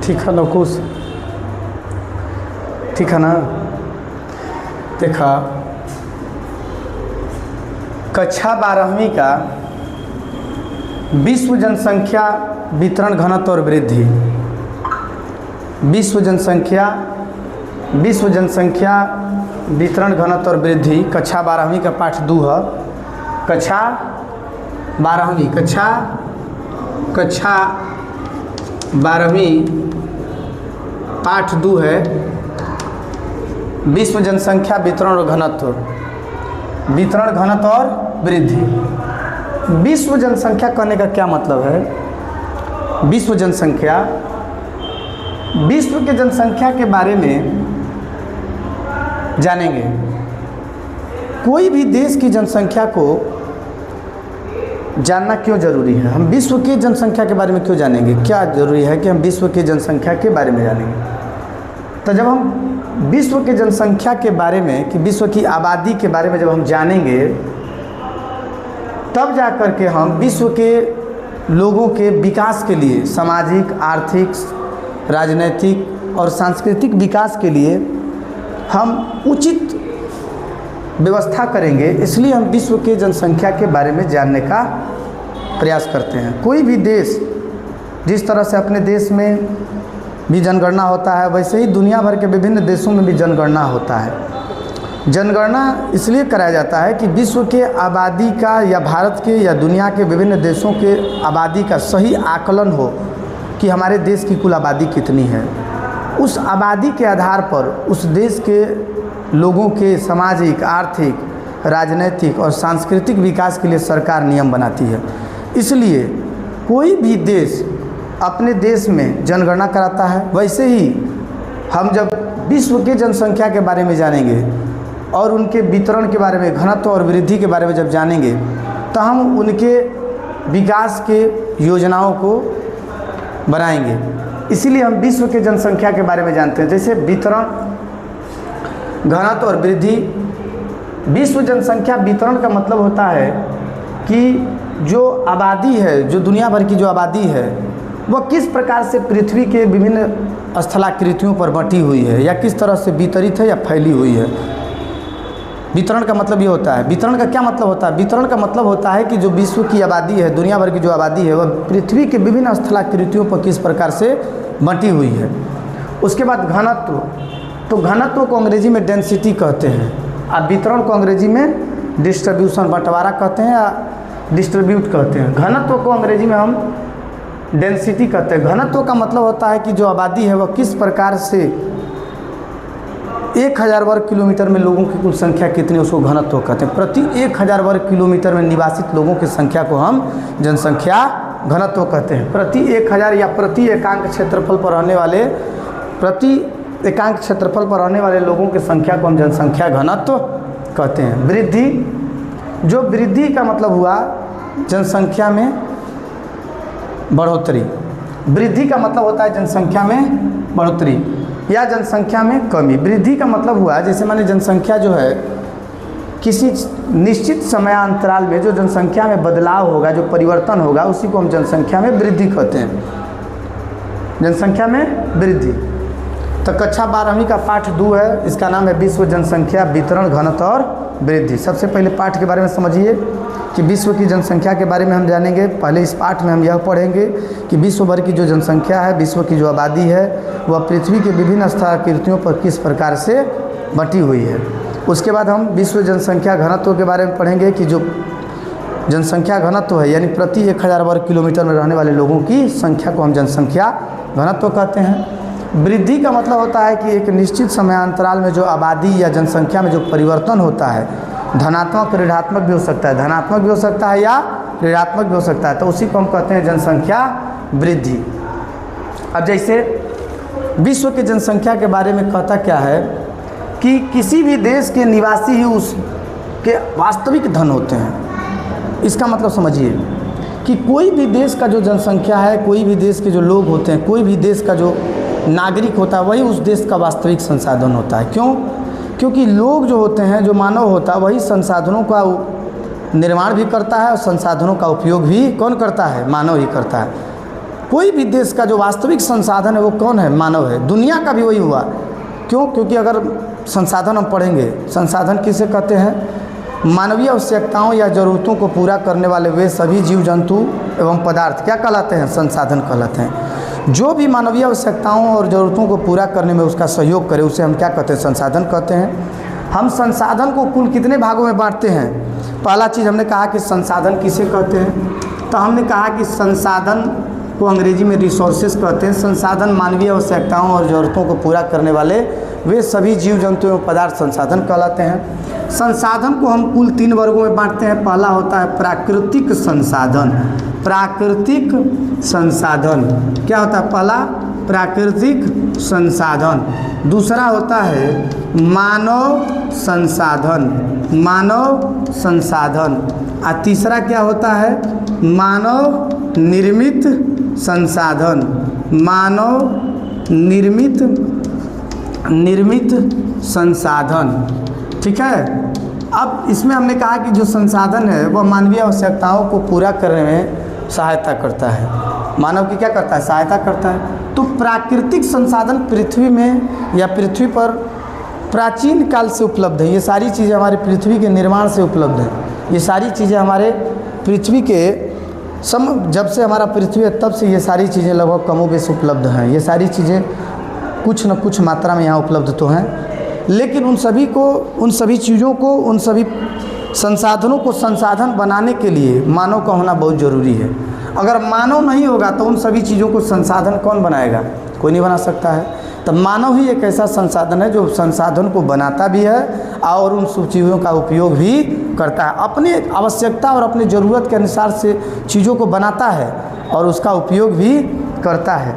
ठीक है नकुश, ठीक है ना। देखा कक्षा 12वीं का विश्व जनसंख्या वितरण घनत्व और वृद्धि, विश्व जनसंख्या वितरण घनत्व और वृद्धि कक्षा 12वीं का पाठ 2 है। कक्षा 12वीं पाठ 2 है, विश्व जनसंख्या वितरण और घनत्व और वृद्धि। विश्व जनसंख्या कहने का क्या मतलब है? विश्व के जनसंख्या के बारे में जानेंगे। कोई भी देश की जनसंख्या को जानना क्यों जरूरी है? हम विश्व की जनसंख्या के बारे में क्यों जानेंगे? क्या जरूरी है कि हम विश्व की जनसंख्या के बारे में जानेंगे? तो जब हम विश्व के जनसंख्या के बारे में, कि विश्व की आबादी के बारे में जब हम जानेंगे, तब जा कर के हम विश्व के लोगों के विकास के लिए, सामाजिक, आर्थिक, राजनीतिक और सांस्कृतिक विकास के लिए हम उचित व्यवस्था करेंगे। इसलिए हम विश्व के जनसंख्या के बारे में जानने का प्रयास करते हैं। कोई भी देश जिस तरह से अपने देश में भी जनगणना होता है, वैसे ही दुनिया भर के विभिन्न देशों में भी जनगणना होता है। जनगणना इसलिए कराया जाता है कि विश्व के आबादी का, या भारत के या दुनिया के विभिन्न देशों के आबादी का सही आकलन हो कि हमारे देश की कुल आबादी कितनी है। उस आबादी के आधार पर उस देश के लोगों के सामाजिक, आर्थिक, राजनीतिक और सांस्कृतिक विकास के लिए सरकार नियम बनाती है। इसलिए कोई भी देश अपने देश में जनगणना कराता है। वैसे ही हम जब विश्व के जनसंख्या के बारे में जानेंगे और उनके वितरण के बारे में, घनत्व और वृद्धि के बारे में जब जानेंगे, तो हम उनके विकास के योजनाओं को बनाएंगे। इसीलिए हम विश्व के जनसंख्या के बारे में जानते हैं। जैसे वितरण, घनत्व और वृद्धि। विश्व जनसंख्या वितरण का मतलब होता है कि जो आबादी है, जो दुनिया भर की जो आबादी है, वह किस प्रकार से पृथ्वी के विभिन्न स्थलाकृतियों पर बंटी हुई है, या किस तरह से वितरित है या फैली हुई है। वितरण का मतलब ये होता है। वितरण का क्या मतलब होता है? वितरण का मतलब होता है कि जो विश्व की आबादी है, दुनिया भर की जो आबादी है, वह पृथ्वी के विभिन्न स्थलाकृतियों पर किस प्रकार से बंटी हुई है। उसके बाद घनत्व। तो घनत्व को अंग्रेजी में डेंसिटी कहते हैं, और वितरण को अंग्रेजी में डिस्ट्रीब्यूशन, बंटवारा कहते हैं या डिस्ट्रीब्यूट कहते हैं। घनत्व को अंग्रेजी में हम डेंसिटी कहते हैं। घनत्व का मतलब होता है कि जो आबादी है वह किस प्रकार से 1000 वर्ग किलोमीटर में लोगों की कुल संख्या कितनी, उसको घनत्व कहते हैं। प्रति 1000 वर्ग किलोमीटर में निवासित लोगों की संख्या को हम जनसंख्या घनत्व कहते हैं। प्रति 1000 या प्रति एकांक क्षेत्रफल पर रहने वाले लोगों की संख्या को हम जनसंख्या घनत्व कहते हैं। वृद्धि, जो वृद्धि का मतलब हुआ जनसंख्या में बढ़ोतरी। वृद्धि का मतलब होता है जनसंख्या में बढ़ोतरी या जनसंख्या में कमी। वृद्धि का मतलब हुआ, जैसे माने जनसंख्या जो है किसी निश्चित समयांतराल में जो जनसंख्या में बदलाव होगा, जो परिवर्तन होगा, उसी को हम जनसंख्या में वृद्धि कहते हैं। जनसंख्या में वृद्धि। तो कक्षा 12वीं का पाठ 2 है, इसका नाम है विश्व जनसंख्या वितरण घनत्व और वृद्धि। सबसे पहले पाठ के बारे में समझिए कि विश्व की जनसंख्या के बारे में हम जानेंगे। पहले इस पाठ में हम यह पढ़ेंगे कि विश्व भर की जो जनसंख्या है, विश्व की जो आबादी है, वह पृथ्वी के विभिन्न स्थलाकृतियों पर किस प्रकार से बटी हुई है। उसके बाद हम विश्व जनसंख्या घनत्व के बारे में पढ़ेंगे कि जो जनसंख्या घनत्व है, यानी प्रति 1000 वर्ग किलोमीटर में रहने वाले लोगों की संख्या को हम जनसंख्या घनत्व कहते हैं। वृद्धि का मतलब होता है कि एक निश्चित समयांतराल में जो आबादी या जनसंख्या में जो परिवर्तन होता है, धनात्मक ऋणात्मक भी हो सकता है, धनात्मक भी हो सकता है या ऋणात्मक भी हो सकता है, तो उसी को हम कहते हैं जनसंख्या वृद्धि। अब जैसे विश्व की जनसंख्या के बारे में कहता क्या है कि किसी भी देश के निवासी ही उसके वास्तविक धन होते हैं। इसका मतलब समझिए कि कोई भी देश का जो जनसंख्या है, कोई भी देश के जो लोग होते हैं, कोई भी देश का जो नागरिक होता है, वही उस देश का वास्तविक संसाधन होता है। क्यों? क्योंकि लोग जो होते हैं, जो मानव होता है, वही संसाधनों का निर्माण भी करता है और संसाधनों का उपयोग भी कौन करता है? मानव ही करता है। कोई भी देश का जो वास्तविक संसाधन है वो कौन है? मानव है। दुनिया का भी वही हुआ। क्यों? क्योंकि अगर संसाधन हम पढ़ेंगे, संसाधन किसे कहते हैं? मानवीय आवश्यकताओं या ज़रूरतों को पूरा करने वाले वे सभी जीव जंतु एवं पदार्थ क्या कहलाते हैं? संसाधन कहलाते हैं। जो भी मानवीय आवश्यकताओं और ज़रूरतों को पूरा करने में उसका सहयोग करे उसे हम क्या कहते हैं? संसाधन कहते हैं। हम संसाधन को कुल कितने भागों में बांटते हैं? पहला चीज़ हमने कहा कि संसाधन किसे कहते हैं, तो हमने कहा कि संसाधन को अंग्रेजी में रिसोर्सेज कहते हैं। संसाधन मानवीय आवश्यकताओं और ज़रूरतों को पूरा करने वाले वे सभी जीव जंतु एवं पदार्थ संसाधन कहलाते हैं। संसाधन को हम कुल 3 वर्गों में बांटते हैं। पहला होता है प्राकृतिक संसाधन। प्राकृतिक संसाधन क्या होता है? पहला प्राकृतिक संसाधन। दूसरा होता है मानव संसाधन, मानव संसाधन। और तीसरा क्या होता है? मानव निर्मित संसाधन, मानव निर्मित संसाधन। ठीक है। अब इसमें हमने कहा कि जो संसाधन है वह मानवीय आवश्यकताओं को पूरा करने में सहायता करता है। मानव की क्या करता है? सहायता करता है। तो प्राकृतिक संसाधन पृथ्वी में या पृथ्वी पर प्राचीन काल से उपलब्ध है। ये सारी चीज़ें हमारे पृथ्वी के निर्माण से उपलब्ध है। ये सारी चीज़ें हमारे पृथ्वी के जब से हमारा पृथ्वी है तब से ये सारी चीज़ें लगभग कमोबेश उपलब्ध हैं। ये सारी चीज़ें कुछ न कुछ मात्रा में यहाँ उपलब्ध तो हैं, लेकिन उन सभी चीज़ों को, उन सभी संसाधनों को संसाधन बनाने के लिए मानव का होना बहुत ज़रूरी है। अगर मानव नहीं होगा तो उन सभी चीज़ों को संसाधन कौन बनाएगा? कोई नहीं बना सकता है। तो मानव ही एक ऐसा संसाधन है जो संसाधन को बनाता भी है और उन सब चीज़ों का उपयोग भी करता है। अपने आवश्यकता और अपने ज़रूरत के अनुसार से चीज़ों को बनाता है और उसका उपयोग भी करता है।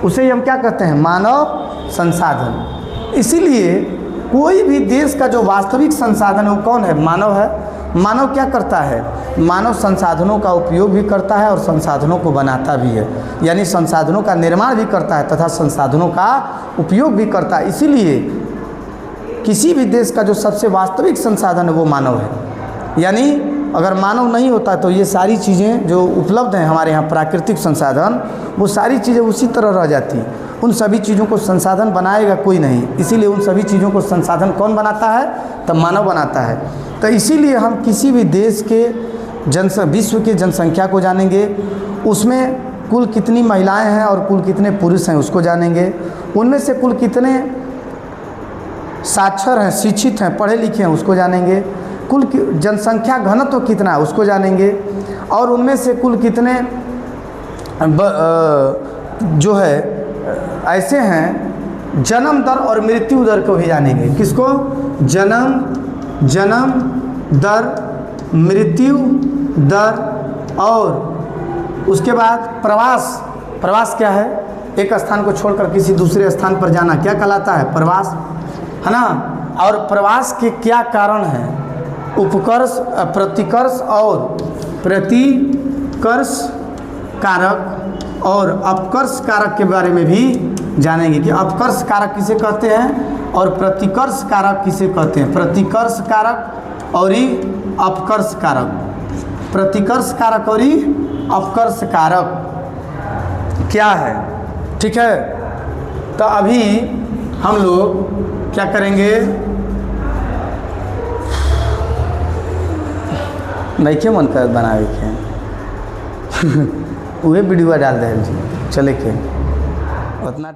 उसे हम क्या कहते हैं? मानव संसाधन। इसीलिए कोई भी देश का जो वास्तविक संसाधन है वो कौन है? मानव है। मानव क्या करता है? मानव संसाधनों का उपयोग भी करता है और संसाधनों को बनाता भी है, यानी संसाधनों का निर्माण भी करता है तथा संसाधनों का उपयोग भी करता है। इसीलिए किसी भी देश का जो सबसे वास्तविक संसाधन है वो मानव है। यानी अगर मानव नहीं होता तो ये सारी चीज़ें जो उपलब्ध हैं हमारे यहाँ प्राकृतिक संसाधन, वो सारी चीज़ें उसी तरह रह जाती। उन सभी चीज़ों को संसाधन बनाएगा कोई नहीं। इसीलिए उन सभी चीज़ों को संसाधन कौन बनाता है? तब मानव बनाता है। तो इसीलिए हम किसी भी देश के विश्व की जनसंख्या को जानेंगे, उसमें कुल कितनी महिलाएं हैं और कुल कितने पुरुष हैं उसको जानेंगे, उनमें से कुल कितने साक्षर हैं, शिक्षित हैं, पढ़े लिखे हैं उसको जानेंगे, कुल जनसंख्या घनत्व कितना है उसको जानेंगे, और उनमें से कुल कितने जो है ऐसे हैं जन्म दर और मृत्यु दर को भी जानेंगे। किसको? जन्म दर, मृत्यु दर, और उसके बाद प्रवास क्या है? एक स्थान को छोड़कर किसी दूसरे स्थान पर जाना क्या कहलाता है? प्रवास, है ना। और प्रवास के क्या कारण हैं? उपकर्ष, प्रतिकर्ष और प्रतिकर्ष कारक और अपकर्ष कारक के बारे में भी जानेंगे कि अपकर्ष कारक किसे कहते हैं और प्रतिकर्ष कारक किसे कहते हैं। प्रतिकर्ष कारक और अपकर्ष कारक, प्रतिकर्ष कारक और अपकर्ष कारक क्या है? ठीक है। तो अभी हम लोग क्या करेंगे? नहीं के मन कर बनावे के वही वीडियो डाल दे चले के उतना